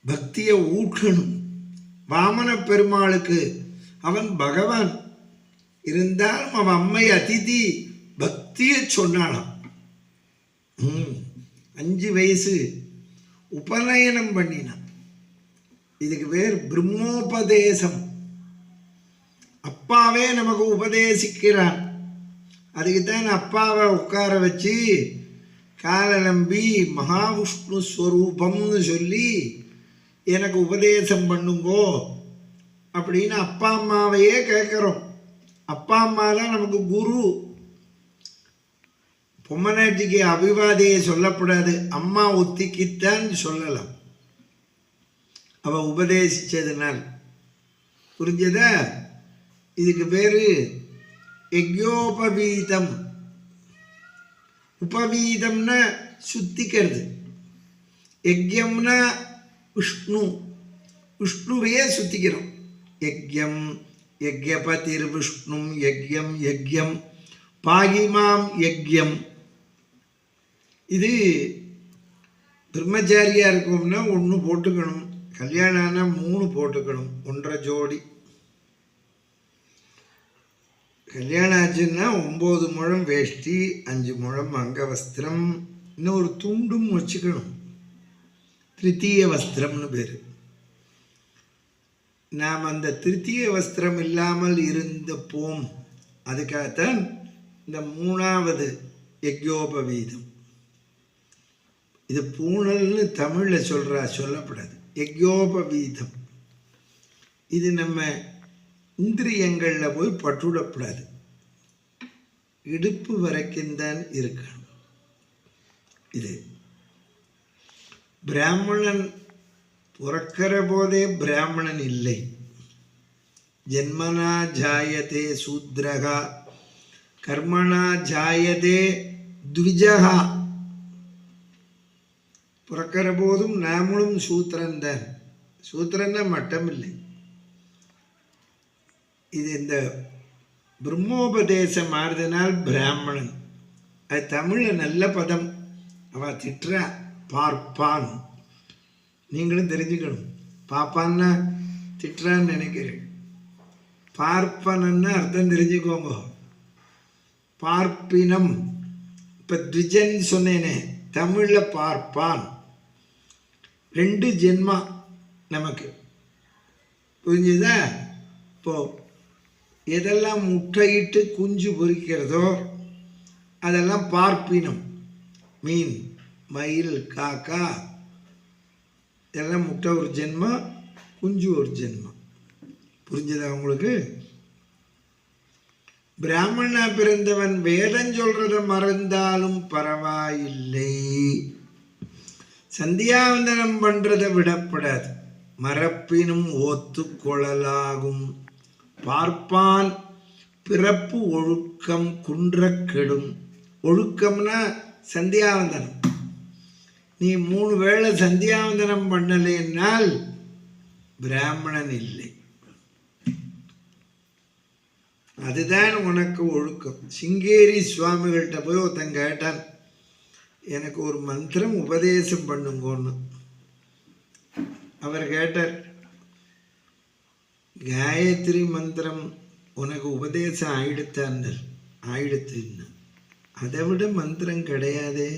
பக்தியை ஊட்டணும். வாமன பெருமாளுக்கு அவன் பகவான் இருந்தாலும் அவன் அம்மை அதிதி பக்தியை சொன்னானாம். 5 வயசு உபநயனம் பண்ணினான். இதுக்கு பேர் பிரம்மோபதேசம். அப்பாவே நமக்கு உபதேசிக்கிறான். அதுக்குத்தான் அப்பாவை உட்கார வச்சு காலலம்பி மகாவிஷ்ணு ஸ்வரூபம்னு சொல்லி எனக்கு உபதேசம் பண்ணுங்கோ அப்படின்னு அப்பா அம்மாவையே கேட்குறோம். அப்பா அம்மா தான் நமக்கு குரு. பொம்மநாட்டிக்கு அபிவாதையை சொல்லக்கூடாது, அம்மா ஒத்திக்கித்தான் சொல்லலாம். அவள் உபதேசித்ததுனால். புரிஞ்சதா? இதுக்கு பேர் யஜ்யோபவீதம். உபவீதம்னா சுத்திக்கிறது, யஜ்யம்னா விஷ்ணு, விஷ்ணுவையே சுத்திக்கிறோம். யஜ்யம் யஜ்யபதிர் விஷ்ணும் யஜ்யம் யஜ்யம் பாகிமாம் யஜ்யம். இது பிரம்மச்சாரியா இருக்கோம்னா 1 போட்டுக்கணும், கல்யாணம் ஆனால் 3 போட்டுக்கணும், 1.5 ஜோடி. கல்யாணம் ஆச்சுன்னா 9 முழம் வேஷ்டி, 5 முழம் அங்கவஸ்திரம், இன்னும் ஒரு துண்டும் வச்சுக்கணும். திருத்தீய வஸ்திரம்னு பேர். நாம் அந்த திருத்தீய வஸ்திரம் இல்லாமல் இருந்தப்போம். அதுக்காகத்தான் இந்த 3வது யஜ்யோபவீதம். இது பூணல்னு தமிழில் சொல்லப்படாது, யஜ்யோபவீதம். இது நம்ம இந்திரியங்களில் போய் பட்டுவிடப்படாது, இடுப்பு வரைக்கும் தான் இருக்கணும். இது பிராமணன் பிறக்கிற போதே பிராமணன் இல்லை. ஜென்மனா ஜாயதே சூத்ரகா கர்மணா ஜாயதே த்விஜகா. பிறக்கிற போதும் நாமளும் சூத்திரன் தான். சூத்திரன்னா மட்டம் இல்லை. இது இந்த பிரம்மோபதேசம் ஆறுதனால் பிராமணன். அது தமிழில் நல்ல பதம். அவள் திட்டுறா பார்ப்பான். நீங்களும் தெரிஞ்சுக்கணும். பாப்பான்னா திட்டுறான்னு நினைக்கிறேன். பார்ப்பனன்னு அர்த்தம் தெரிஞ்சுக்கோங்க. பார்ப்பினம். இப்போ த்விஜன் சொன்னேனே, தமிழில் பார்ப்பான். 2 ஜென்மா நமக்கு. புரிஞ்சுதா? இப்போ எதெல்லாம் முட்டையிட்டு குஞ்சு பொறிக்கிறதோ அதெல்லாம் பார்ப்பினம். மீன், மயில், காக்கா இதெல்லாம் முட்டை ஒரு ஜென்மம், குஞ்சு ஒரு ஜென்மம். புரிஞ்சதா உங்களுக்கு? பிராமணா பிறந்தவன் வேதம் சொல்றத மறந்தாலும் பரவாயில்லை, சந்தியாவந்தனம் பண்றதை விடப்படாது, மரப்பினும் ஒத்துக்கொள்ளலாகும். பார்ப்பான் பிறப்பு ஒழுக்கம் குன்ற கெடும். ஒழுக்கம்னா சந்தியாவந்தனம். நீ 3 வேளை சந்தியாவந்தனம் பண்ணலைன்னால் பிராமணன் இல்லை. அதுதான் உனக்கு ஒழுக்கம். சிங்கேரி சுவாமிகள்கிட்ட போய் ஒருத்தன் கேட்டான், எனக்கு ஒரு மந்திரம் உபதேசம் பண்ணுங்கன்னு. அவர் கேட்டார், காயத்ரி மந்திரம் உனக்கு உபதேசம் ஆயிடுத்தான்னு. ஆயிடுத்துன்னு. அதை விட மந்திரம் கிடையாதே,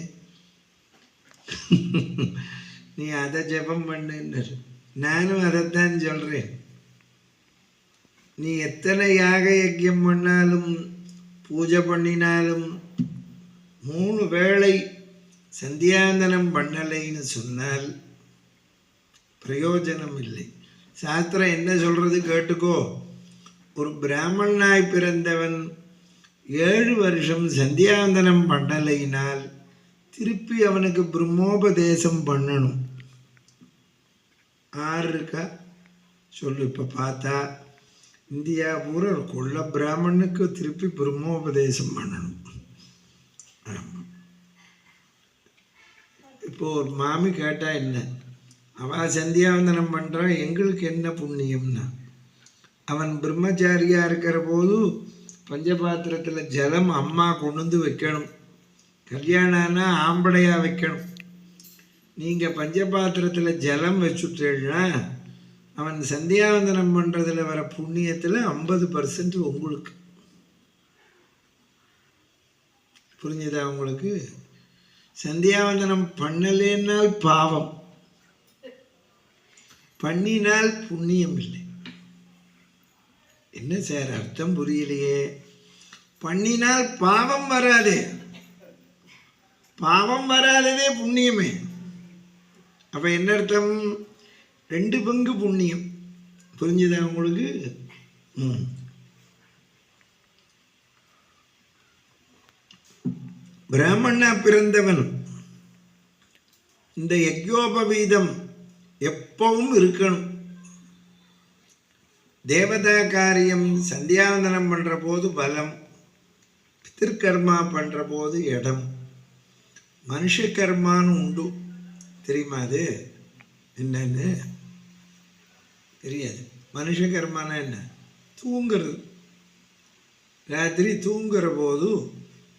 நீ அதை ஜெபம் பண்ணுன்னு. நானும் அதைத்தான் சொல்கிறேன். நீ எத்தனை யாக யஜ்யம் பண்ணாலும் பூஜை பண்ணினாலும் 3 வேளை சந்தியாந்தனம் பண்ணலைன்னு சொன்னால் பிரயோஜனம் இல்லை. சாஸ்திரம் என்ன சொல்கிறது கேட்டுக்கோ. ஒரு பிராமணனாய் பிறந்தவன் 7 வருஷம் சந்தியாந்தனம் பண்ணலைனால் திருப்பி அவனுக்கு பிரம்மோபதேசம் பண்ணணும். 6 இருக்கா சொல்லு. இப்போ பார்த்தா இந்தியா பூரா ஒரு கொள்ள பிராமணனுக்கு திருப்பி பிரம்மோபதேசம் பண்ணணும். ஆமாம். இப்போ ஒரு மாமி கேட்டா, என்ன அவன் சந்தியாவந்தனம் பண்ணுறான், எங்களுக்கு என்ன புண்ணியம்னா, அவன் பிரம்மச்சாரியாக இருக்கிற போது பஞ்சபாத்திரத்தில் ஜலம் அம்மா கொண்டு வந்து வைக்கணும். கல்யாணம்னா ஆம்படையாக வைக்கணும். நீங்கள் பஞ்சபாத்திரத்தில் ஜலம் வச்சுட்டேன்னா அவன் சந்தியாவந்தனம் பண்ணுறதுல வர புண்ணியத்தில் 50% உங்களுக்கு. புரிஞ்சுதா உங்களுக்கு? சந்தியாவந்தனம் பண்ணலேன்னால் பாவம், பண்ணினால் புண்ணியம் இல்லை. என்ன சார் அர்த்தம் புரியலையே? பண்ணினால் பாவம் வராது, பாவம் வராததே புண்ணியமே. அப்போ என்ன அர்த்தம்? 2 பங்கு புண்ணியம். புரிஞ்சுதா உங்களுக்கு? பிராமணா பிறந்தவன் இந்த யஜ்யோபவீதம் எப்பவும் இருக்கணும். தேவதா காரியம் சந்தியாவந்தனம் பண்ணுற போது பலம், பித்திருக்கர்மா பண்ணுற போது இடம், மனுஷ கர்மான்னு உண்டு. தெரியுமா? அது என்னன்னு தெரியாது. மனுஷ கர்மானா என்ன? தூங்குறது. ராத்திரி தூங்குற போது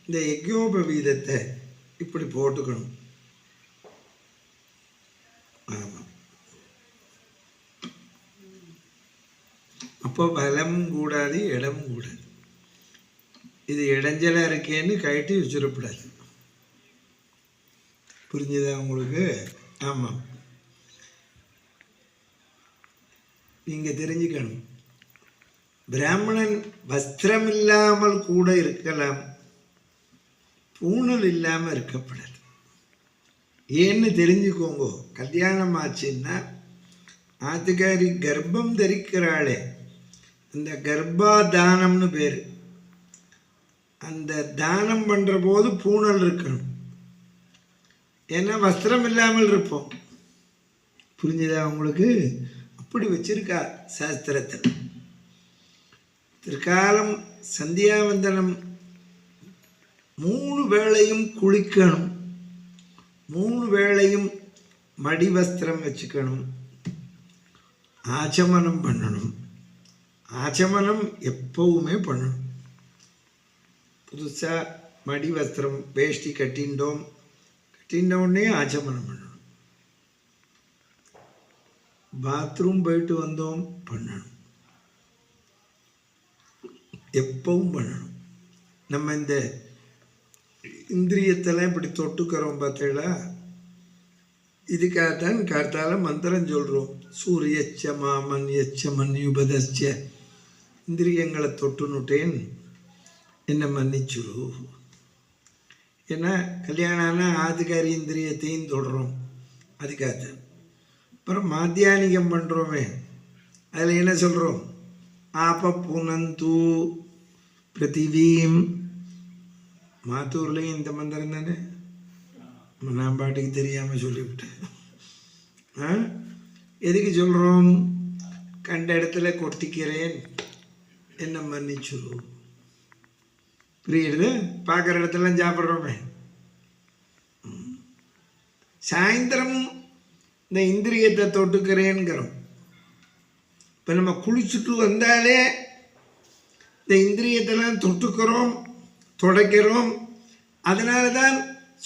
இந்த யஜ்யோபவீதத்தை இப்படி போட்டுக்கணும். ஆமாம், அப்போ பலமும் கூடாது, இடமும் கூடாது. இது இடைஞ்சலாக இருக்கேன்னு கழட்டி வச்சிடக்கூடாது. புரிஞ்சுதா உங்களுக்கு? ஆமாம், நீங்கள் தெரிஞ்சுக்கணும். பிராமணன் வஸ்திரம் இல்லாமல் கூட இருக்கலாம், பூணல் இல்லாமல் இருக்கப்படாது. ஏன்னு தெரிஞ்சுக்கோங்க. கல்யாணம் ஆச்சுன்னா ஆத்துக்காரி கர்ப்பம் தரிக்கிறாளே, அந்த கர்ப்பாதானம்னு பேர். அந்த தானம் பண்ணுற போது பூணல் இருக்கணும். ஏன்னா வஸ்திரம் இல்லாமல் இருப்போம். புரிஞ்சுதா உங்களுக்கு? அப்படி வச்சிருக்கா சாஸ்திரத்தில். திருக்காலம் சந்தியாவந்தனம் 3 வேளையும் குளிக்கணும், 3 வேளையும் மடி வஸ்திரம் வச்சுக்கணும், ஆச்சமனம் பண்ணணும். ஆச்சமனம் எப்பவுமே பண்ணணும். புதுசாக மடி வஸ்திரம் வேஷ்டி கட்டிண்டோடனே ஆச்சமனம் பண்ணணும். பாத்ரூம் போயிட்டு வந்தோம் பண்ணணும், எப்பவும் பண்ணணும். நம்ம இந்த இந்திரியத்தெல்லாம் இப்படி தொட்டுக்கிறோம் பார்த்தீங்களா? இதுக்காகத்தான் காத்தால மந்திரம் சொல்கிறோம். சூரியச்ச மாமன் எச்ச மன்யுபதச்ச, இந்திரியங்களை தொட்டுனுட்டேன் என்னை மன்னிச்சுரு. ஏன்னா கல்யாணம் ஆனால் ஆதிகாரி இந்திரியத்தையும் தொடுறோம், அதுக்காகத்தான். அப்புறம் மாத்தியானிகம் பண்ணுறோமே, அதில் என்ன சொல்கிறோம்? ஆப்ப புனந்து பிருத்திவீம். மாத்தூர்லேயும் இந்த மந்திரம் தானே, நான் பாட்டுக்கு தெரியாமல் சொல்லிவிட்டேன். எதுக்கு சொல்கிறோம்? கண்ட இடத்துல கொட்டிக்கிறேன் என்ன மன்னிச்சுரு. புரியுது? பார்க்குற இடத்துலாம் சாப்பிட்றோமே. சாயந்தரம் இந்த இந்திரியத்தை தொட்டுக்கிறேன்கிறோம். இப்போ நம்ம குளிச்சுட்டு வந்தாலே இந்த இந்திரியத்தெல்லாம் தொட்டுக்கிறோம், தொடக்கிறோம். அதனால தான்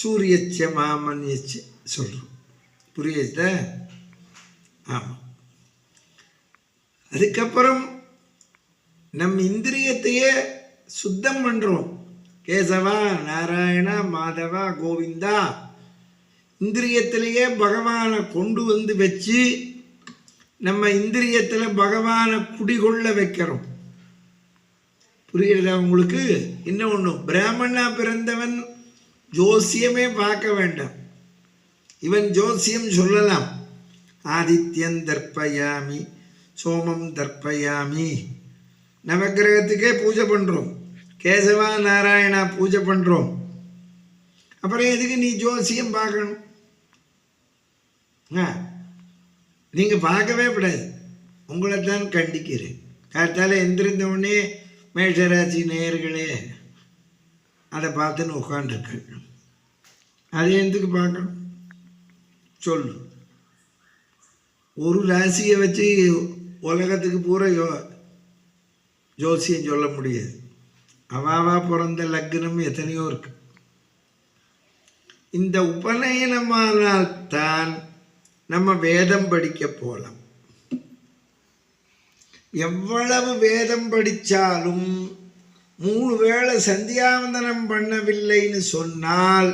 சூரியச்ச மாமன்யச்ச சொல்கிறோம். புரியுதா? ஆமாம். அதுக்கப்புறம் நம் இந்திரியத்தையே சுத்தம் பண்ணுறோம். கேசவா, நாராயணா, மாதவா, கோவிந்தா, இந்திரியத்திலேயே பகவானை கொண்டு வந்து வச்சு நம்ம இந்திரியத்தில் பகவானை குடிகொள்ள வைக்கிறோம். புரியுறதா உங்களுக்கு? இன்னும் ஒன்று, பிராமணா பிறந்தவன் ஜோசியமே பார்க்க வேண்டாம். இவன் ஜோசியம் சொல்லலாம். ஆதித்யன் தர்ப்பயாமி, சோமம் தர்ப்பயாமி. நவக்கிரகத்துக்கே பூஜை பண்ணுறோம், கேசவா நாராயணா பூஜை பண்ணுறோம். அப்புறம் எதுக்கு நீ ஜோசியம் பார்க்கணும்? நீங்கள் பார்க்கவே கூடாது. உங்களைத்தான் கண்டிக்கிறேன். காத்தால் எந்திரிந்தவுடனே மேஷராசி நேயர்களே அதை பார்த்துன்னு உட்காந்துருக்கு. அதை எதுக்கு பார்க்கணும் சொல்லு? ஒரு ராசியை வச்சு உலகத்துக்கு பூரா ஜோசியம் சொல்ல முடியாது. அவாவா பிறந்த லக்னம் எத்தனையோ இருக்கு. இந்த உபநயனமானால் தான் நம்ம வேதம் படிக்க போகலாம். எவ்வளவு வேதம் படித்தாலும் 3 வேளை சந்தியாவந்தனம் பண்ணவில்லைன்னு சொன்னால்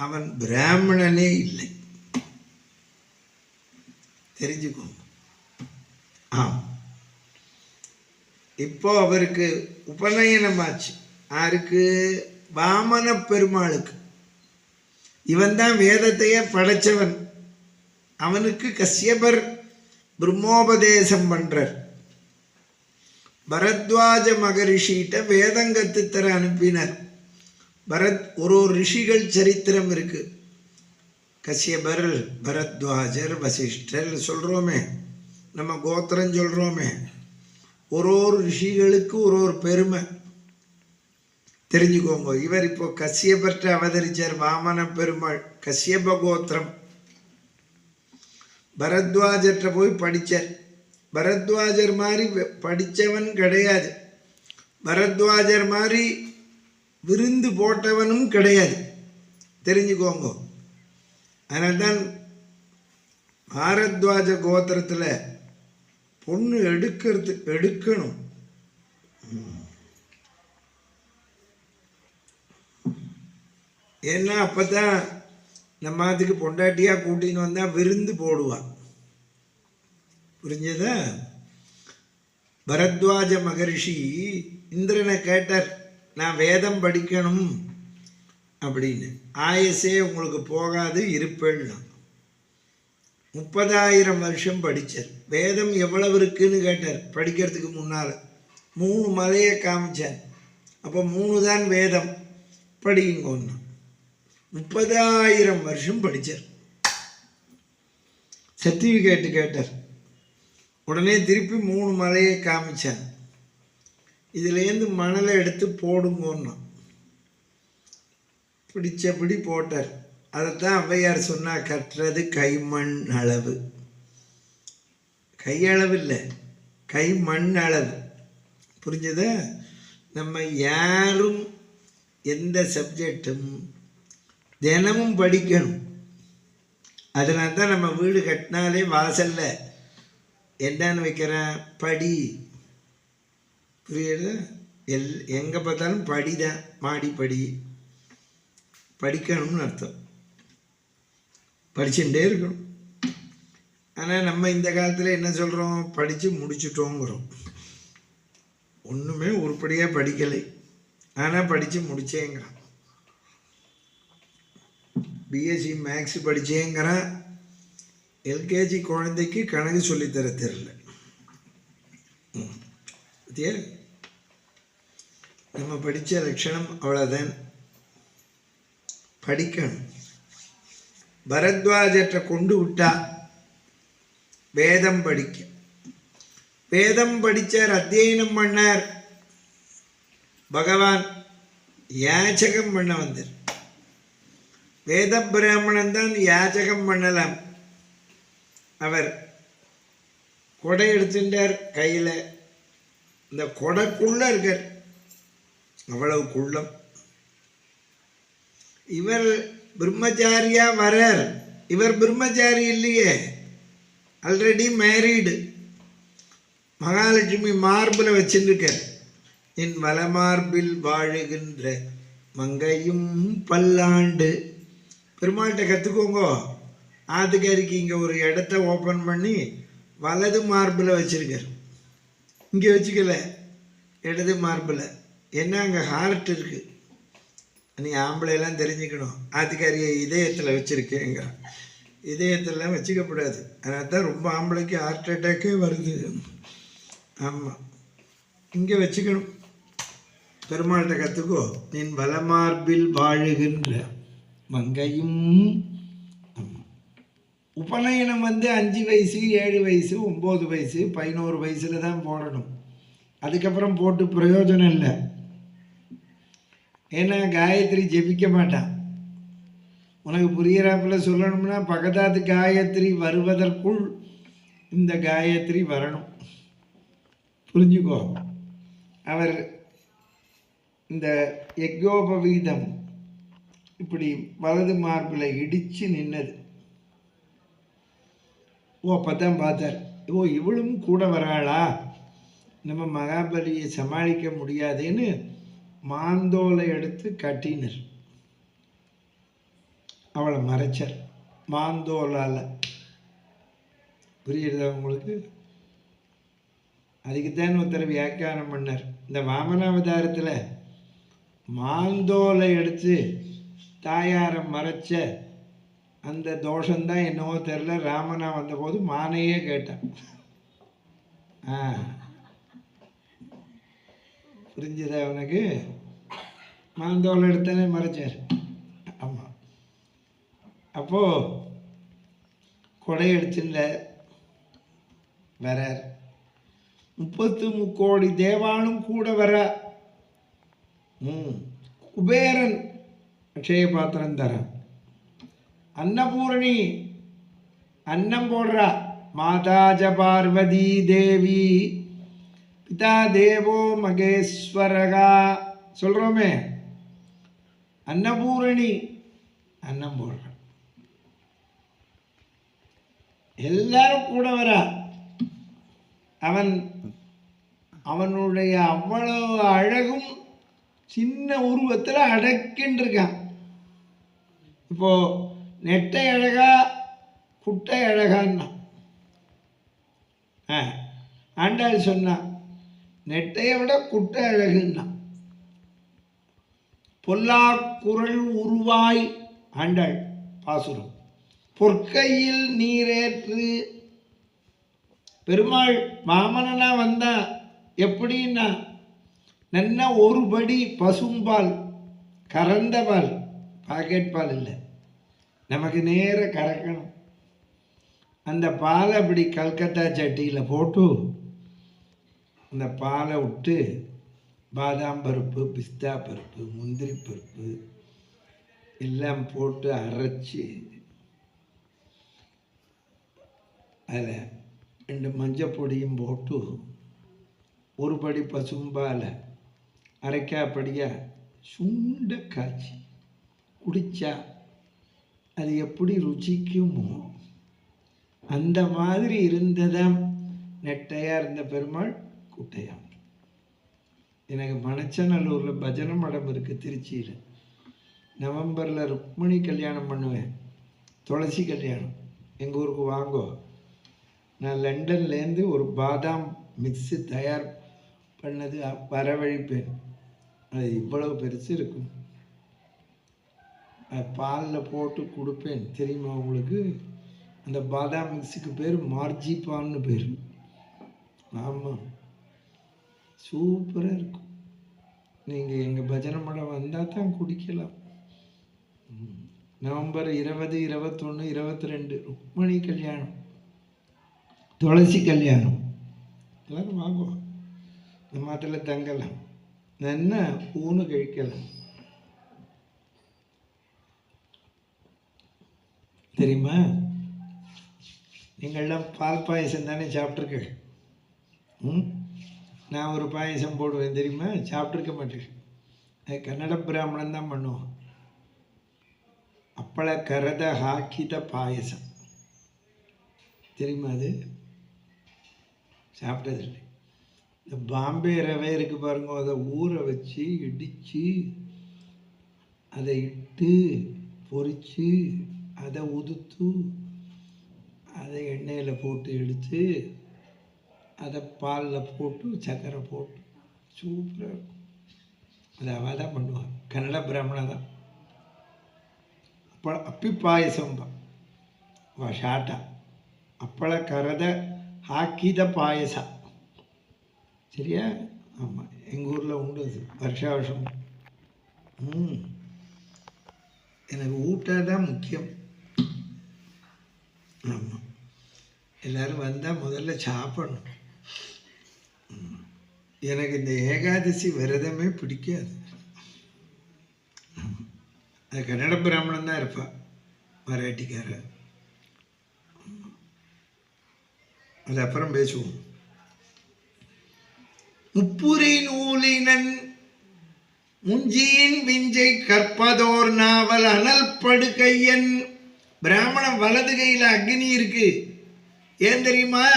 அவன் பிராமணனே இல்லை. தெரிஞ்சுக்கோங்க. இப்போ அவருக்கு உபநயனமாச்சு. யாருக்கு? வாமன பெருமாளுக்கு. இவன் தான் வேதத்தையே படைச்சவன். அவனுக்கு கஸ்யபர் பிரம்மோபதேசம் பண்றார். பரத்வாஜ மகரிஷிகிட்ட வேதங்கத்து தர அனுப்பினார். ஒரு ரிஷிகள் சரித்திரம் இருக்கு. கஸ்யபர், பரத்வாஜர், வசிஷ்டர் சொல்றோமே, நம்ம கோத்திரம் சொல்றோமே. ஒரு ரிஷிகளுக்கு ஒரு பெருமை. தெரிஞ்சுக்கோங்க. இவர் இப்போ கஸ்யபர்ட்ட அவதரிச்சார். வாமன பெருமாள் கஸ்யப கோத்திரம். பரத்வாஜர்கிட்ட போய் படித்தார். பரத்வாஜர் மாதிரி படித்தவன் கிடையாது. பரத்வாஜர் மாதிரி விருந்து போட்டவனும் கிடையாது. தெரிஞ்சுக்கோங்க. அதனால்தான் பாரத்வாஜ கோத்திரத்தில் பொண்ணு எடுக்கணும். ஏன்னா அப்போ தான் நம்ம அதுக்கு பொண்டாட்டியாக கூட்டின்னு வந்தால் விருந்து போடுவான். புரிஞ்சதா? பரத்வாஜ மகரிஷி இந்திரனை கேட்டார், நான் வேதம் படிக்கணும் அப்படின்னு. ஆயசே உங்களுக்கு போகாது, இருப்பேன்னா 30,000 வருஷம் படித்தார். வேதம் எவ்வளவு இருக்குன்னு கேட்டார். படிக்கிறதுக்கு முன்னால் 3 மலையை காமிச்சார். அப்போ 3 தான் வேதம், படிங்க ஒன்று. 30,000 வருஷம் படித்தார். சர்டிஃபிகேட்டு கேட்டார். உடனே திருப்பி 3 மலையை காமிச்சான். இதுலேருந்து மணலை எடுத்து போடுங்கன்னு பிடிச்சபடி போட்டார். அதைத்தான் ஔவையார் சொன்னால், கற்றது கைமண் அளவு. கையளவு இல்லை, கைமண் அளவு. புரிஞ்சதா? நம்ம யாரும் எந்த சப்ஜெக்டும் தினமும் படிக்கணும். அதனால தான் நம்ம வீடு கட்டினாலே வாசல்ல என்னன்னு வைக்கிறேன்? படி. புரியுது? எங்கே பார்த்தாலும் படி தான். மாடி படி. படிக்கணும்னு அர்த்தம். படிச்சுட்டே இருக்கணும். ஆனால் நம்ம இந்த காலத்தில் என்ன சொல்கிறோம்? படித்து முடிச்சுட்டோங்கிறோம். ஒன்றுமே உருப்படியாக படிக்கலை, ஆனால் படித்து முடிச்சேங்கிறான். பிஎஸ்சி மேக்ஸ் படித்தேங்கிறான். எல்கேஜி குழந்தைக்கு கணக்கு சொல்லித்தர தெரியல. நம்ம படித்த லட்சணம் அவ்வளோதான். படிக்கணும். பரத்வாஜற்றை கொண்டு விட்டா வேதம் படிக்க. வேதம் படித்தார், அத்தியனம் பண்ணார். பகவான் யாச்சகம் பண்ண வந்தார். வேத பிராமணன் தான் யாச்சகம் பண்ணலாம். அவர் கொடை எடுத்துட்டார் கையில். இந்த கொடைக்குள்ள இருக்கார், அவ்வளவு குள்ளம். இவர் பிரம்மச்சாரியா வரார். இவர் பிரம்மச்சாரி இல்லையே, ஆல்ரெடி மேரீடு. மகாலட்சுமி மார்பில் வச்சுருக்கார். என் வலமார்பில் வாழுகின்ற மங்கையும் பல்லாண்டு. பெருமாள்கிட்ட கற்றுக்கோங்க. ஆத்துக்காரிக்கு இங்கே ஒரு இடத்த ஓப்பன் பண்ணி வலது மார்பில் வச்சுருக்கார். இங்கே வச்சுக்கல, இடது மார்பில். என்ன அங்கே ஹார்ட் இருக்குது. நீ ஆம்பளையெல்லாம் தெரிஞ்சுக்கணும். ஆத்துக்காரியை இதயத்தில் வச்சுருக்கேங்க. இதயத்திலலாம் வச்சுக்கப்படாது. அதனால தான் ரொம்ப ஆம்பளைக்கு ஹார்ட் அட்டாக்கே வருது. ஆமாம், இங்கே வச்சுக்கணும். பெருமாள்கிட்ட கற்றுக்கோ. நின் வலமார்பில் வாழுகின்ற மங்கையும். உபநயனம் 5 வயசு, 7 வயசு, 9 வயசு, 11 வயசில் தான் போடணும். அதுக்கப்புறம் போட்டு பிரயோஜனம் இல்லை. ஏன்னா காயத்ரி ஜெபிக்க மாட்டான். உனக்கு புரிகிறாப்பில் சொல்லணும்னா, பகதாத்து காயத்ரி வருவதற்குள் இந்த காயத்ரி வரணும். புரிஞ்சுக்கோ. அவர் இந்த யக்ஞோபவீதம் இப்படி வலது மார்பில் இடித்து நின்னது. அப்போ தான் பார்த்தார், இவளும் கூட வராளா, நம்ம மகாபலியை சமாளிக்க முடியாதுன்னு மாந்தோலை எடுத்து கட்டினர். அவளை மறைச்சார் மாந்தோலால். புரியுறதா உங்களுக்கு? அதுக்குத்தான் ஒருத்தர் வியாக்கியானம் பண்ணார். இந்த வாமனாவதாரத்தில் மாந்தோலை எடுத்து தாயாரை மறைச்ச அந்த தோஷம்தான் என்னவோ தெரில, ராமனா வந்தபோது மானையே கேட்டான். புரிஞ்சுதா அவனுக்கு? மாந்தோலை எடுத்தானே மறைச்சார். ஆமாம். அப்போது கொடை எடுத்துட்ட வரார். 33 கோடி தேவானும் கூட வர. குபேரன் அக்ஷய பாத்திரம் தரான். அன்னபூரணி அன்னம் போடுறா. மாதாஜ பார்வதி தேவி பிதா தேவோ மகேஸ்வரகா சொல்கிறோமே. அன்னபூரணி அன்னம் போடுற. எல்லாரும் கூட வரா. அவனுடைய அவ்வளவு அழகும் சின்ன உருவத்தில் அடக்கின்றிருக்கான். இப்போ நெட்டை அழகா குட்டை அழகான்னா ஆண்டாள் சொன்னான், நெட்டையை விட குட்டை அழகுன்னா. பொல்லா குரல் உருவாய் ஆண்டாள் பாசுரம். பொற்கையில் நீரேற்று. பெருமாள் மாமனா வந்தா எப்படின்னா, நல்ல ஒரு படி பசும்பால், கறந்த பால், பாக்கெட் பால் இல்லை, நமக்கு நேர கறக்கணும். அந்த பாலை அப்படி கல்கத்தா சட்டியில் போட்டு அந்த பாலை விட்டு பாதாம் பருப்பு, பிஸ்தா பருப்பு, முந்திரி பருப்பு எல்லாம் போட்டு அரைச்சி அதில் 2 மஞ்சள் பொடியும் போட்டு ஒரு படி பசும்பாலை அரைக்காப்படியாக சுண்ட காய்ச்சி குடித்தா அது எப்படி ருச்சிக்குமோ அந்த மாதிரி இருந்ததான் நெட்டையாக இருந்த பெருமாள் குட்டையா. எனக்கு மணச்சநல்லூரில் பஜனை மடம் இருக்குது திருச்சியில். நவம்பரில் ருக்மணி கல்யாணம் பண்ணுவேன், துளசி கல்யாணம். எங்கள் ஊருக்கு வாங்கோ. நான் லண்டன்லேருந்து ஒரு பாதாம் மிக்ஸு தயார் பண்ணது வரவழைப்பேன். அது இவ்வளவு பெருசு இருக்கும். பாலில் போட்டு கொடுப்பேன். தெரியுமா உங்களுக்கு? அந்த பாதாம் மிக்ஸுக்கு பேர் மார்ஜிபான்னு பேர். ஆமாம், சூப்பராக இருக்கும். நீங்கள் எங்கள் பஜனை மடம் வந்தால் தான் குடிக்கலாம். நவம்பர் 20, 21, 22 ருக்மணி கல்யாணம், துளசி கல்யாணம். எல்லாரும் வாங்குவோம். நம்ம அதில் தங்கலாம், என்ன ஊனு கழிக்கலாம். தெரியுமா? நீங்கள்லாம் பால் பாயசம் தானே சாப்பிட்ருக்க. நான் ஒரு பாயசம் போடுவேன் தெரியுமா? சாப்பிட்ருக்க மாட்டேன். அது கன்னட பிராமணன் தான் பண்ணுவோம். அப்பள கரத ಹಾಕಿದ பாயசம் தெரியுமா? அது சாப்பிட்டதில்லை. இந்த பாம்பே ரவை இருக்குது பாருங்க, அதை ஊற வச்சு இடித்து அதை இட்டு பொரித்து அதை உதுத்து அதை எண்ணெயில் போட்டு எடுத்து அதை பாலில் போட்டு சர்க்கரை போட்டு சூப்பராக இருக்கும். அதை அவள் தான் பண்ணுவாள், கன்னட பிராமணா தான். அப்பி பாயசம்பா ஷாட்டா அப்பள கரத ಹಾಕಿದ பாயச. சரியா? ஆமாம், எங்கள் ஊரில் உண்டு அது வருஷா வருஷம். எனக்கு ஊட்டாக தான் முக்கியம். ஆமாம், எல்லோரும் வந்தால் முதல்ல சாப்பிடணும். எனக்கு இந்த ஏகாதசி விரதமே பிடிக்காது. அது கன்னட பிராமணன் தான் இருப்பாள், மராட்டிக்கார. அது அப்புறம் பேசுவோம். முப்புரை நூலினன் முஞ்சியின் விஞ்சை கற்பதோர் நாவல் அனல் படுக்கையன். பிராமணன் வலது கையில் அக்னி இருக்கு. ஏன் தெரியுமா?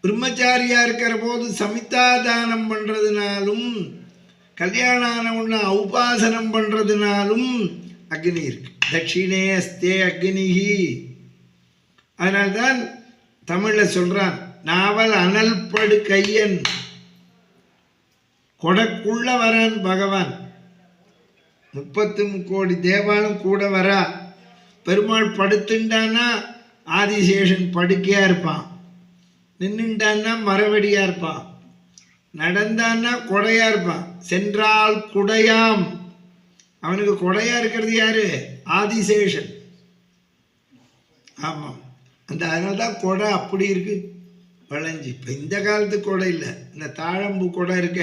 பிரம்மச்சாரியா இருக்கிற போது சமிதாதானம் பண்றதுனாலும் கல்யாணம் ஆன உடனே உபாசனம் பண்றதுனாலும் அக்னி இருக்கு. தட்சிணே அஸ்தே அக்னிஹி. அதனால்தான் தமிழ்ல சொல்றான், நாவல் அனல் படுக்கையன். கொடக்குள்ள வரான் பகவான். 33 கோடி தேவாலும் கூட வரா. பெருமாள் படுத்துட்டான்னா ஆதிசேஷன் படுக்கையா இருப்பான், நின்றுட்டான்னா மரவடியா இருப்பான், நடந்தான்னா கொடையா இருப்பான். சென்றால் குடையாம். அவனுக்கு கொடையா இருக்கிறது யாரு? ஆதிசேஷன். ஆமாம், அதனால்தான் கொடை அப்படி இருக்கு வளைஞ்சி. இப்போ இந்த காலத்து கொடை இல்லை, இந்த தாழம்பூ கொடை இருக்க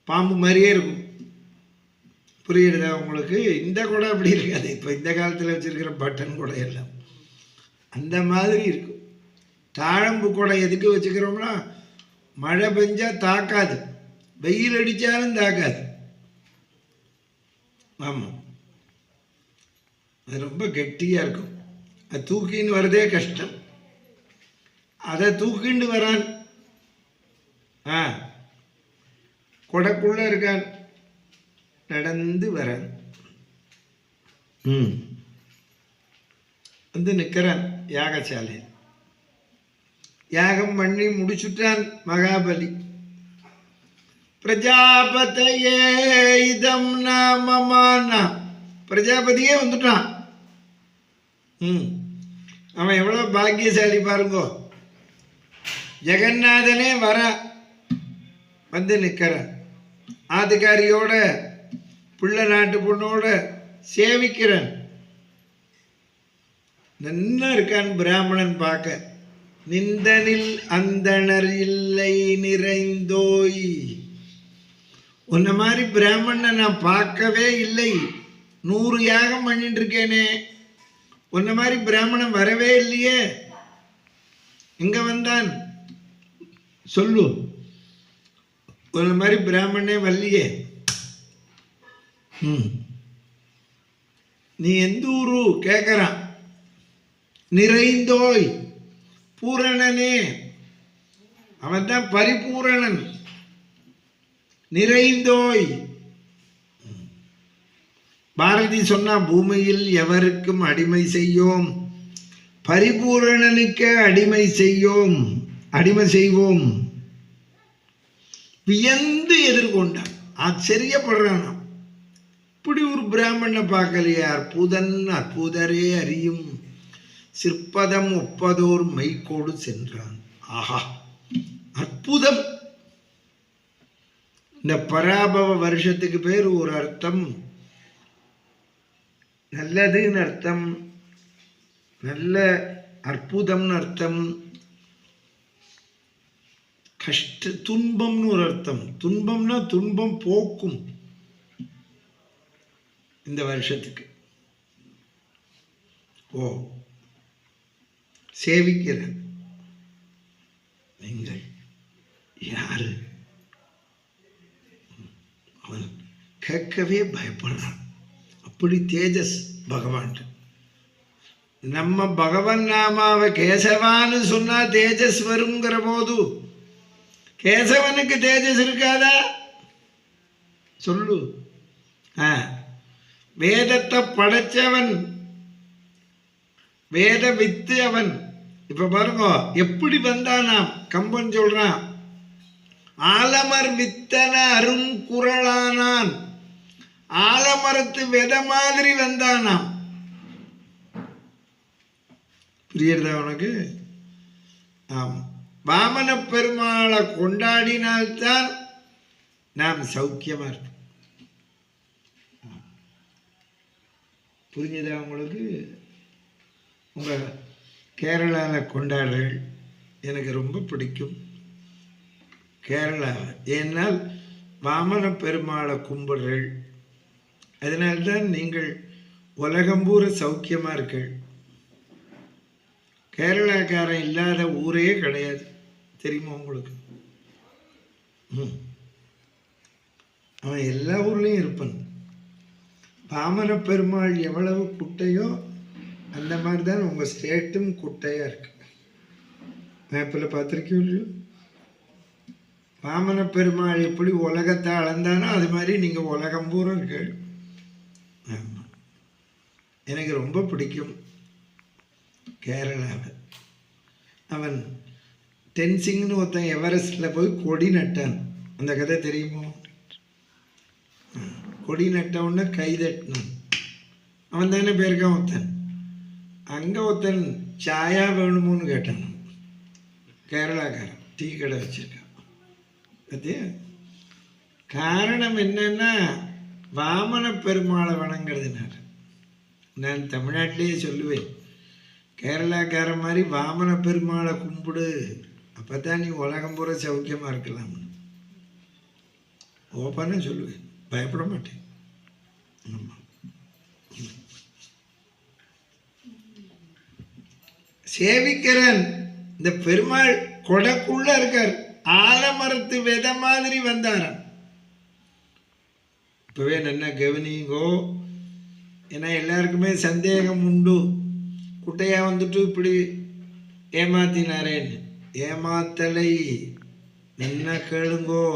பாம்பு மாதிரியே இருக்கும். புரியுறதா உங்களுக்கு? இந்த கொடை அப்படி இருக்காது. இப்போ இந்த காலத்தில் வச்சிருக்கிற பட்டன் கொடை எல்லாம் அந்த மாதிரி இருக்கும். தாழம்பு கொடை எதுக்கு வச்சுக்கிறோம்னா, மழை பெஞ்சா தாக்காது, வெயில் அடித்தாலும் தாக்காது. ஆமாம், அது ரொம்ப கெட்டியாக இருக்கும். அது தூக்கின்னு வரதே கஷ்டம். அதை தூக்கிண்டு வரான். கொடைக்குள்ள இருக்கான், நடந்து வரான். வந்து நிற்கிறான் யாகசாலையில். யாகம் பண்ணி முடிச்சுட்டான் மகாபலி. பிரஜாபதையே இதம் நாமமானா. பிரஜாபதியே வந்துட்டான். அவன் எவ்வளோ பாக்கியசாலி பாருங்கோ. ஜெகநாதனே வர வந்து நிற்கிறான். ஆதிகாரியோட பிள்ளை நாட்டு பொண்ணோட சேவிக்கிறான். நல்லா இருக்கான் பிராமணன் பார்க்க. நிந்தனில் அந்தணர் இல்லை நிறைந்தோய். உன்ன மாதிரி பிராமணனை நான் பார்க்கவே இல்லை. 100 யாகம் பண்ணிட்டு இருக்கேனே, உன்ன மாதிரி பிராமணன் வரவே இல்லையே. எங்க வந்தான் சொல்லு. உன்ன மாதிரி பிராமணனே வரலையே. நீ எந்த ஊரு கேட்கறான். நிறைந்தோய், பூரணனே. அவன் தான் பரிபூரணன். நிறைந்தோய். பாரதி சொன்னா, பூமியில் எவருக்கும் அடிமை செய்யோம், பரிபூரணனுக்கு அடிமை செய்வோம். வியந்து எதிர்கொண்டான். ஆச்சரியப்படுறான். இப்படி ஒரு பிராமணனை பார்க்கலையே. அற்புதரே அறியும் சிற்பதம் ஒப்பதோர் மெய்கோடு சென்றான். ஆஹா, அற்புதம். இந்த பராபவ வருஷத்துக்கு பேர் ஒரு அர்த்தம் நல்லதுன்னு அர்த்தம், நல்ல அற்புதம்னு அர்த்தம், துன்பம்னு ஒரு அர்த்தம். துன்பம்னா துன்பம் போக்கும். இந்த வருஷத்துக்கு சேவிக்கிறேன். நீங்கள் யாரு? அவன் கேட்கவே பயப்படுறான். அப்படி தேஜஸ் பகவான். நம்ம பகவன் நாமாவை கேசவான்னு சொன்னா தேஜஸ் வருங்கிற போது கேசவனுக்கு தேஜஸ் இருக்காதா சொல்லு? வேதத்தை படைச்சவன், வேத வித்து அவன். இப்ப பாருங்க எப்படி வந்தானாம். கம்பன் சொல்றான், ஆலமர் வித்தன அரும் குரலானான். ஆலமரத்து வித மாதிரி வந்தானாம். புரியுறதா உனக்கு? ஆம், வாமன பெருமாளை கொண்டாடினால்தான் நாம் சௌக்கியமா இருப்போம். புரிஞ்சதா உங்களுக்கு? உங்க கேரளாவில் கொண்டாடுறீர்கள், எனக்கு ரொம்ப பிடிக்கும் கேரளா. ஏன்னால் வாமன பெருமாளை கும்பிடுறீர்கள், அதனால்தான் நீங்கள் உலகம் பூரா சௌக்கியமாக இருக்கீர்கள். கேரளாக்காரன் இல்லாத ஊரே கிடையாது, தெரியுமா உங்களுக்கு? அவன் எல்லா ஊர்லேயும் இருப்பான். பாமர பெருமாள் எவ்வளவு குட்டையோ அந்த மாதிரி தான் உங்கள் ஸ்டேட்டும் குட்டையாக இருக்கு. மேப்பில் பார்த்துருக்கீங்களோ? வாமன பெருமாள் எப்படி உலகத்தை அளந்தானோ அது மாதிரி நீங்கள் உலகம் பூரா இருக்கு. ஆமாம், எனக்கு ரொம்ப பிடிக்கும் கேரளாவில். அவன் டென்சிங்னு ஒருத்தன் எவரெஸ்டில் போய் கொடி நட்டான். அந்த கதை தெரியுமோ? கொடி நட்டவுடனே கைதட்டினான். அவன் தானே பேருக்கான் ஒருத்தன். அங்கே ஒருத்தன் சாயா வேணுமோன்னு கேட்டான். கேரளாக்காரன் டீ கடை வச்சிருக்கான். பார்த்தியா? காரணம் என்னன்னா வாமன பெருமாளை வணங்குறதுனால. நான் தமிழ்நாட்டிலேயே சொல்லுவேன், கேரளாக்காரன் மாதிரி வாமன பெருமாளை கும்பிடு, அப்போ தான் நீ உலகம் பூரா சௌக்கியமாக இருக்கலாம். ஓப்பனாக சொல்லுவேன், பயப்பட மாட்டேன். ஆமாம், சேவிக்கிறன். இந்த பெருமாள் கொடைக்குள்ள இருக்கார். ஆலமரத்து விதை மாதிரி வந்தாராம். இப்பவே நல்லா கவனிங்கோ. ஏன்னா எல்லாருக்குமே சந்தேகம் உண்டு, குட்டையா வந்துட்டு இப்படி ஏமாத்தினாரேன்னு. ஏமாத்தலை, நின்ன கேளுங்கோ.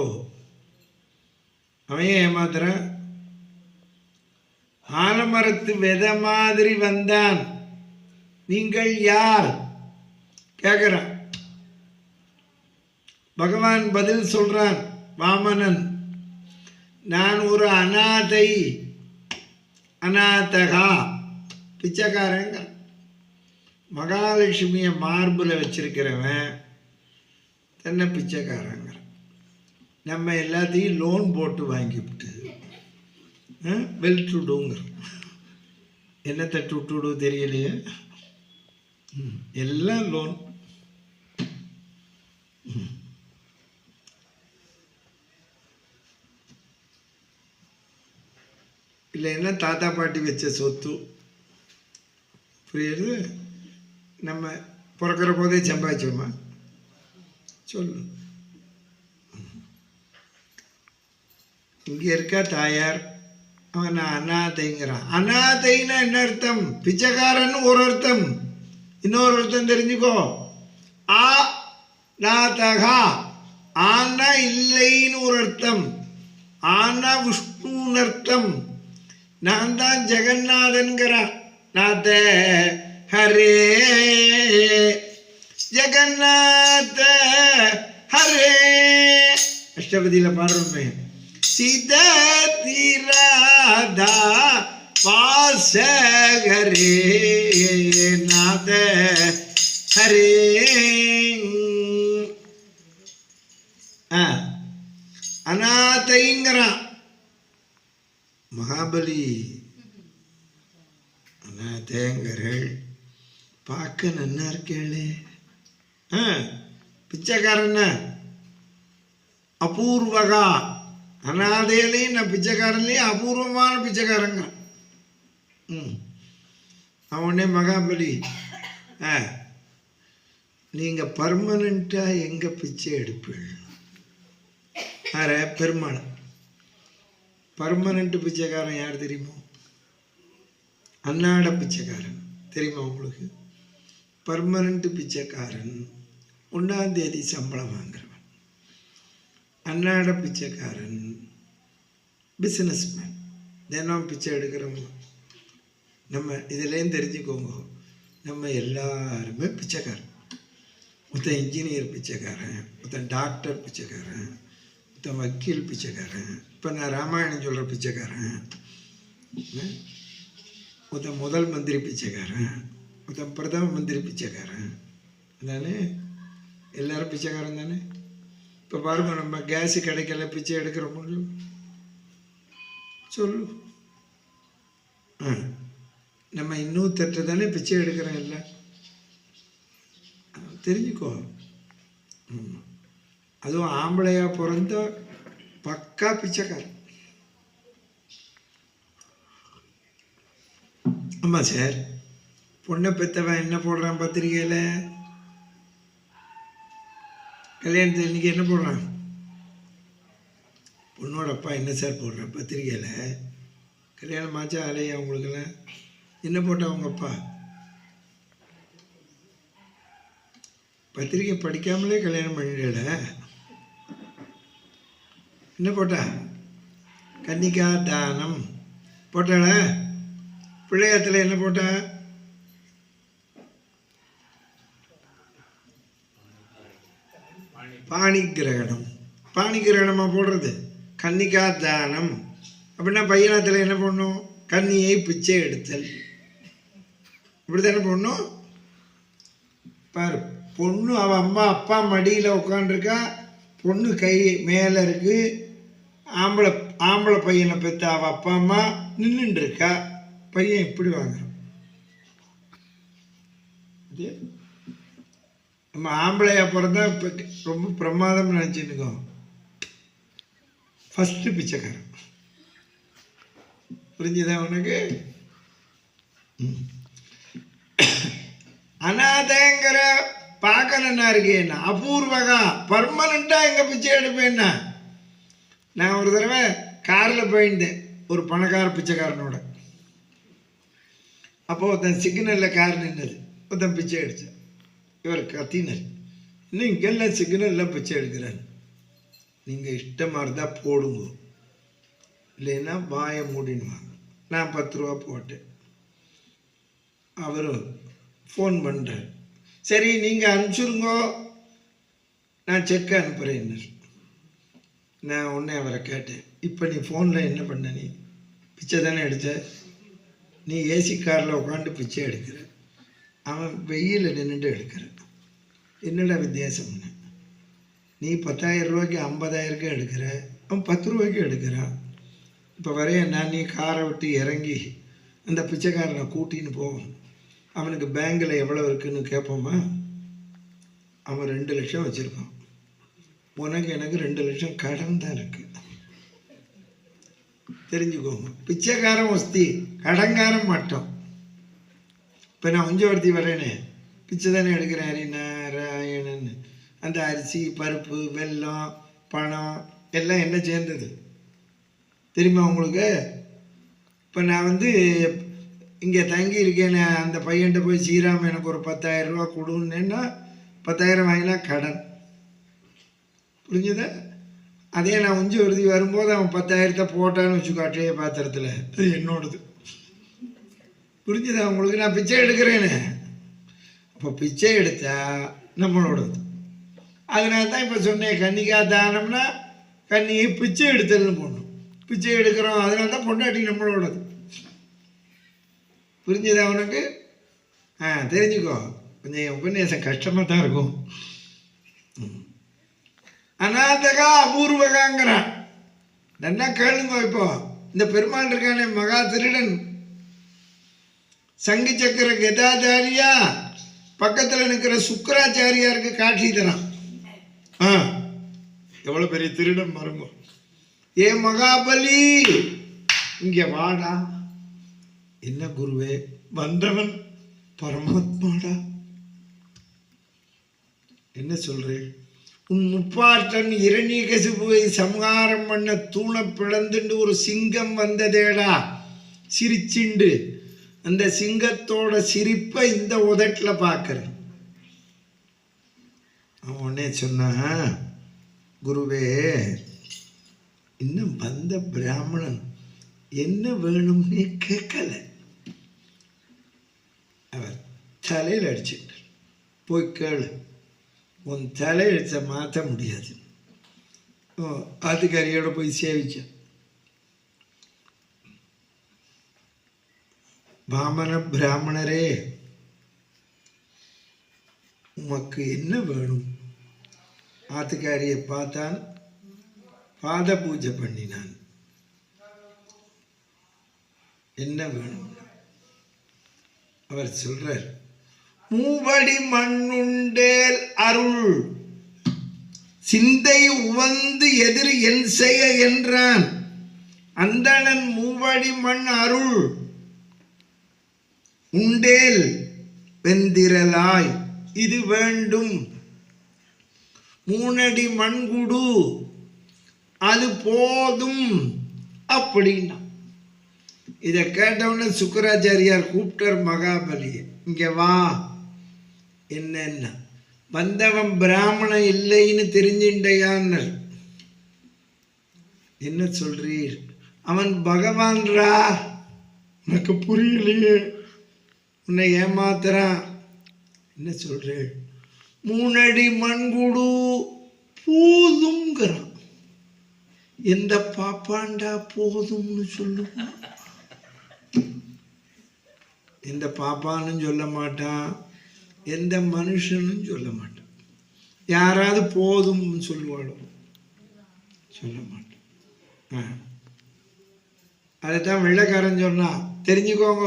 அவன் ஏமாத்துறான். ஆலமரத்து விதை மாதிரி வந்தான். நீங்கள் யார் கேட்கிறான். பகவான் பதில் சொல்றான். வாமனன், நான் ஒரு அநாதை, அநாதகா, பிச்சைக்காரங்க. மகாலட்சுமியை மார்பில் வச்சிருக்கிறவன் தன்னை பிச்சைக்காரங்க. நம்ம எல்லாத்தையும் லோன் போட்டு வாங்கிவிட்டு வெல் டு டூங்கிற என்னத்தை டுட்டு தெரியலையே, எல்லாம் லோன். இல்லைன்னா தாத்தா பாட்டி வச்ச சொத்து. புரியுது? நம்ம பிறக்கிற போதே சம்பாதிச்சோமா? சொல்லு. இங்கே இருக்கா தாயார், அவன் அநாதைங்கிறான். அநாதைன்னா என்ன அர்த்தம்? பிச்சைக்காரன் ஒரு அர்த்தம். இன்னொரு அர்த்தம் தெரிஞ்சுக்கோ. ஆ நாதகா, ஆனா இல்லைன்னு ஒரு அர்த்தம். ஆனா விஷ்ணுன்னு அர்த்தம். நான் தான் ஜெகநாதன்கிறான். நாத ஹரே ஜெகநாத ஹரே. அஷ்டபதியில் பாடுறோமே, சீதா தீராதா வாசகரே நாத ஹரே. அநாதைங்கிறான் மகாபலி. அநாதைங்கள் பார்க்க நன்னா இருக்கேளே. பிச்சைக்காரன் அபூர்வகா. அநாதையிலையும் நான் பிச்சைக்காரன்லையும் அபூர்வமான பிச்சைக்காரங்க. அவனே மகாபலி, நீங்கள் பர்மனண்ட்டாக எங்கே பிச்சை எடுப்பீள்? பெருமாள் பர்மனண்ட் பிச்சைக்காரன் யார் தெரியுமோ? அன்னாட பிச்சைக்காரன் தெரியுமா உங்களுக்கு? பர்மனண்ட் பிச்சைக்காரன் 1ஆம் தேதி சம்பளம் வாங்குறவன். அன்னாட பிச்சைக்காரன் பிஸ்னஸ்மேன், தினம் பிச்சை எடுக்கிறவங்க. நம்ம இதுலேயும் தெரிஞ்சுக்கோங்க, நம்ம எல்லாருமே பிச்சைக்காரன். ஒருத்தன் இன்ஜினியர் பிச்சைக்காரன், ஒருத்தன் டாக்டர் பிச்சைக்காரன், ஒருத்தன் வக்கீல் பிச்சைக்காரன், இப்போ நான் ராமாயணம் சொல்கிற பிச்சைக்காரன், ஒருத்தன் முதல் மந்திரி பிச்சைக்காரன், ஒருத்தன் பிரதம மந்திரி பிச்சைக்காரன். தானே எல்லாரும் பிச்சைக்காரன் தானே? இப்போ பாருங்க, நம்ம கேஸு கிடைக்கல, பிச்சை எடுக்கிற முடியும் சொல்லு. நம்ம இன்னும் தட்டு தானே பிச்சை எடுக்கிறோம். இல்லை தெரிஞ்சுக்கோ. அதுவும் ஆம்பளையா பிறந்த பக்கா பிச்சைக்காரன். ஆமாம் சார், பொண்ணை பெற்றவன் என்ன போடுறான் பத்திரிகையில்? கல்யாணத்தில் இன்னைக்கு என்ன போடுறான்? பொண்ணோட அப்பா என்ன சார் போடுற பத்திரிக்கையில் கல்யாணம் ஆச்சா அலையா உங்களுக்கெல்லாம் என்ன போட்டா அவங்க அப்பா? பத்திரிக்கை படிக்காமலே கல்யாணம் பண்ணிடல. என்ன போட்டா? கன்னிகா தானம் போட்டாள. பிள்ளையாத்துல என்ன போட்டா? பாணி கிரகணம். பாணி கிரகணமாக போடுறது கன்னிகா தானம். அப்படின்னா பையனாத்தில் என்ன பண்ணணும்? கன்னியை பிச்சை எடுத்தல். இப்படி தானே போடணும். பாரு, பொண்ணு அவள் அம்மா அப்பா மடியில் உட்காண்டிருக்கா, பொண்ணு கை மேலே இருக்கு. ஆம்பளை பையனை பெற்ற அவள் அப்பா அம்மா நின்றுருக்கா. பையன் இப்படி வாங்குறான். நம்ம ஆம்பளையா பிறந்தா இப்போ ரொம்ப பிரமாதம் நினச்சிருக்கோ. ஃபஸ்ட்டு பிச்சைக்காரன். புரிஞ்சுதா உனக்கு? அனாதைங்கிற பார்க்கணுன்னா இருக்கேன்னா அபூர்வகா பர்மனண்ட்டாக எங்கே பிச்சை எடுப்பேன்னா. நான் ஒரு தடவை காரில் போயிருந்தேன் ஒரு பணக்கார பிச்சைக்காரனோட. அப்போது ஒருத்தன் சிக்னலில் கார் நின்னது, ஒருத்தன் பிச்சை அடித்தான். இவர் கத்தினர், இன்னும் இங்கெல்லாம் சிக்னலில் பிச்சை எடுக்கிறாரு, நீங்கள் இஷ்டமாக இருந்தால் போடுங்க, இல்லைன்னா வாயை மூடின்வாங்க. நான் 10 ரூபா போட்டேன். அவரும் ஃபோன் பண்ணுறார், சரி நீங்கள் அனுப்பிச்சுருங்கோ, நான் செக் அனுப்புகிறேன். நான் உடனே அவரை கேட்டேன், இப்போ நீ ஃபோனில் என்ன பண்ண? நீ பிச்சை தானே எடுத்த, நீ ஏசி காரில் உட்காந்து பிச்சை எடுக்கிற, அவன் வெயிலில் நின்றுட்டு எடுக்கிற, என்னடா வித்தியாசம்னு? நீ 10,000 ரூபாய்க்கு 50,000க்கு எடுக்கிற, அவன் 10 ரூபாய்க்கு எடுக்கிறான். இப்போ வரைய நான் நீ காரை விட்டு இறங்கி அந்த பிச்சைக்காரனை கூட்டின்னு போவோம், அவனுக்கு பேங்கில் எவ்வளோ இருக்குன்னு கேட்போமா? அவன் 2 லட்சம் வச்சுருக்கான், உனக்கு எனக்கு 2 லட்சம் கடன் தான் இருக்குது. தெரிஞ்சுக்கோங்க, பிச்சைக்காரன் வசதி, கடன்காரன் மாட்டோம். இப்போ நான் உஞ்சவர்த்தி வரேனே, பிச்சை தானே எடுக்கிறேன் ஹரிநாராயணன். அந்த அரிசி பருப்பு வெல்லம் பணம் எல்லாம் என்ன சேர்ந்தது தெரியுமா உங்களுக்கு? இப்போ நான் இங்கே தங்கி இருக்கேன், அந்த பையன்கிட்ட போய் ஸ்ரீராம் எனக்கு ஒரு 10,000 ரூபா கொடுன்னேன்னா 10,000 வாங்கினா கடன். புரிஞ்சுதா? அதே நான் உஞ்சவர்த்தி வரும்போது அவன் 10,000 போட்டான்னு வச்சுக்காட்டே பாத்திரத்தில், அது என்னோடது. புரிஞ்சுதா உங்களுக்கு? நான் பிச்சை எடுக்கிறேன்னு. அப்போ பிச்சை எடுத்தா நம்மளோடது. அதனால தான் இப்போ சொன்னேன், கன்னிகா தானம்னா கன்னியை பிச்சை எடுத்தல்னு போடணும். பிச்சை எடுக்கிறோம், அதனால தான் பொண்டாட்டி நம்மளோடது. புரிஞ்சுதா உனக்கு? தெரிஞ்சுக்கோ. கொஞ்சம் உபநேசம் கஷ்டமாக தான் இருக்கும். அநாதகா அபூர்வகாங்கிறான். நல்லா கேளுங்க. இப்போ இந்த பெருமாள் இருக்கானே மகா திருடன், சங்கு சக்கர கதாதாரியா பக்கத்தில் நிற்கிற சுக்கராச்சாரியாருக்கு காட்சி தரான். எவ்வளோ பெரிய திருடன் பாருங்க. ஏ மகாபலி, இங்கே வாடா. என்ன குருவே? வந்தவன் பரமாத்மாடா. என்ன சொல்றேன்? உன் முப்பாட்டன் இரணிகசிபுவை சம்ஹாரம் பண்ண தூணை பிளந்துண்டு ஒரு சிங்கம் வந்ததேடா சிரிச்சுண்டு. அந்த சிங்கத்தோட சிரிப்பை இந்த உதட்டில் பார்க்குறேன். அவன் உடனே சொன்னான், குருவே, இன்னும் வந்த பிராமணன் என்ன வேணும்னே கேட்கல. அவர் தலையில் அடிச்சுட்டு, போய் கேளு, உன் தலையெழுத்த மாற்ற முடியாது. ஆத்துக்காரியோட போய் சேவிச்சேன். வாமன பிராமணரே, உமக்கு என்ன வேணும்? ஆத்துக்காரியை பார்த்தான், பாத பூஜை பண்ணினான். என்ன வேணும்? அவர் சொல்றார், மூவடி மண்ணுண்டேல் அருள் சிந்தை உவந்து எதிர் என் செய்ய என்றான். அந்தணன் மூவடி மண் அருள் உண்டேல் வெந்திரலாய் இது வேண்டும். 3 அடி மண்குடு அது போதும் அப்படின்னா. இதை கேட்டவுடனே சுக்கராச்சாரியார் கூப்பிட்டார் மகாபலியை, இங்கே வா. என்னன்னா, வந்தவன் பிராமணன் இல்லைன்னு தெரிஞ்சுண்டையான்னு. என்ன சொல்றீர்? அவன் பகவான்ரா. உனக்கு புரியலையே, உன்னை ஏமாத்துறான். என்ன சொல்றேன்? 3 அடி மண் கொடு போதுங்கிறான். எந்த பாப்பாண்டா போதும்னு சொல்லு? எந்த பாப்பான்னு சொல்ல மாட்டான், எந்த மனுஷனும் சொல்ல மாட்டான். யாராவது போதும்னு சொல்லுவாளோ? சொல்ல மாட்டான். அதுதான் வெள்ளைக்காரன் சொன்னான், தெரிஞ்சுக்கோங்க,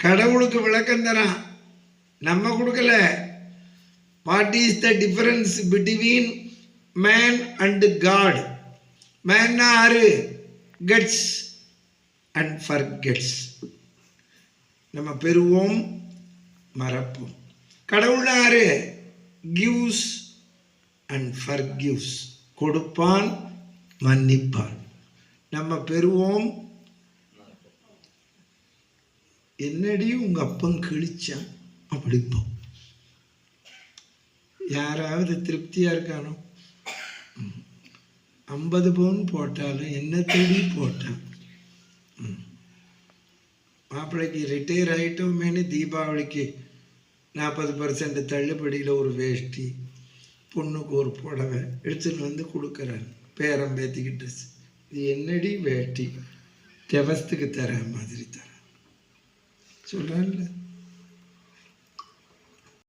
கடவுளுக்கு விளக்கம் தரான், நம்ம கொடுக்கல. What is the difference between man and God? மேன்னா ஆறு? Gets and forgets. நம்ம பெறுவோம், மறப்போம். கடவுள் ஆறு? Gives and forgives. கொடுப்பான், மன்னிப்பான். நம்ம பெறுவோம். என்னடி உங்க அப்பன் கிழிச்சான் அப்படிப்போம். யாராவது திருப்தியா இருக்கானோ? 50 பவுன் போட்டாலும் என்ன தேடி போட்டான். மாப்பிள்ளைக்கு ரிட்டையர் ஆகிட்டோமேனு தீபாவளிக்கு 40% தள்ளுபடியில் ஒரு வேஷ்டி, பொண்ணுக்கு ஒரு புடவை எடுத்துன்னு வந்து கொடுக்குறாரு. பேரம் பேத்திக்கிட்டு இது என்னடி வேட்டி, தெவஸ்துக்கு தர மாதிரி தர சொல்கிறான்ல.